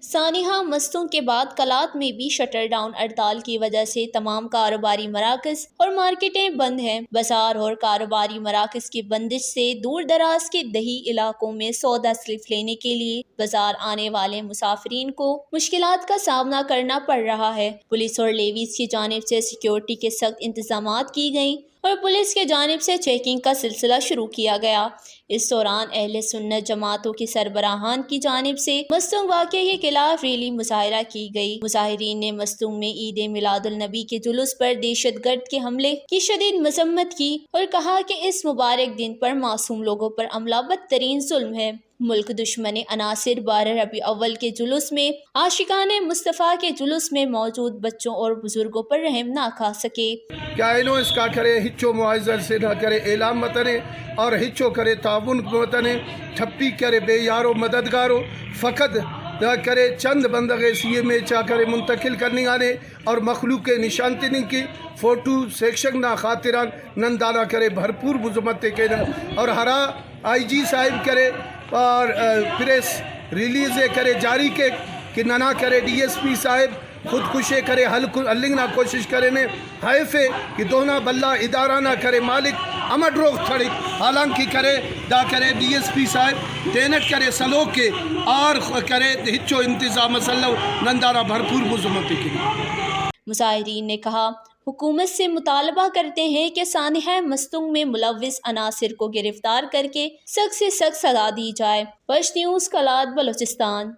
سانحہ مستوں کے بعد کلات میں بھی شٹر ڈاؤن ہڑتال کی وجہ سے تمام کاروباری مراکز اور مارکیٹیں بند ہیں۔ بازار اور کاروباری مراکز کی بندش سے دور دراز کے دیہی علاقوں میں سودا سلف لینے کے لیے بازار آنے والے مسافرین کو مشکلات کا سامنا کرنا پڑ رہا ہے۔ پولیس اور لیویز کی جانب سے سیکیورٹی کے سخت انتظامات کی گئیں اور پولیس کی جانب سے چیکنگ کا سلسلہ شروع کیا گیا۔ اس دوران اہل سنت جماعتوں کے سربراہان کی جانب سے مستونگ واقعے کے خلاف ریلی مظاہرہ کی گئی۔ مظاہرین نے مستونگ میں عید میلاد النبی کے جلوس پر دہشت گرد کے حملے کی شدید مذمت کی اور کہا کہ اس مبارک دن پر معصوم لوگوں پر عملہ بدترین ظلم ہے۔ ملک دشمن عناصر 12 ربیع الاول کے جلوس میں عاشقان مصطفیٰ کے جلوس میں موجود بچوں اور بزرگوں پر رحم نہ کھا سکے۔ کیا اینو اس کا کرے ہچو معزز سے نہ کرے اعلام متنے اور ہچو کرے تعاون متنے ٹھپی کرے بے یارو مددگارو فقط نہ کرے چند بندغے سی میں چاہ کرے منتقل کرنی آنے اور مخلوق نشانتنی کی فوٹو سیکشن نہ خاطران نندانہ کرے بھرپور مذمت کے اور ہرا آئی جی صاحب کرے اور پریس ریلیز کرے جاری کے کہ نہ کرے ڈی ایس پی صاحب خودکشے کرے حلنگ نہ کوشش کرے نے حیفے کہ دونا بلا ادارہ نہ کرے مالک امد روغ تھڑی حالانکہ کرے دا کرے ڈی ایس پی صاحب تینٹ کرے سلوک کے اور کرے ہچو انتظام صلو نندارہ بھرپور مذمت کے لیے۔ مظاہرین نے کہا حکومت سے مطالبہ کرتے ہیں کہ سانحہ مستونگ میں ملوث عناصر کو گرفتار کر کے سخت سے سخت سزا دی جائے۔ پشت نیوز کلات بلوچستان۔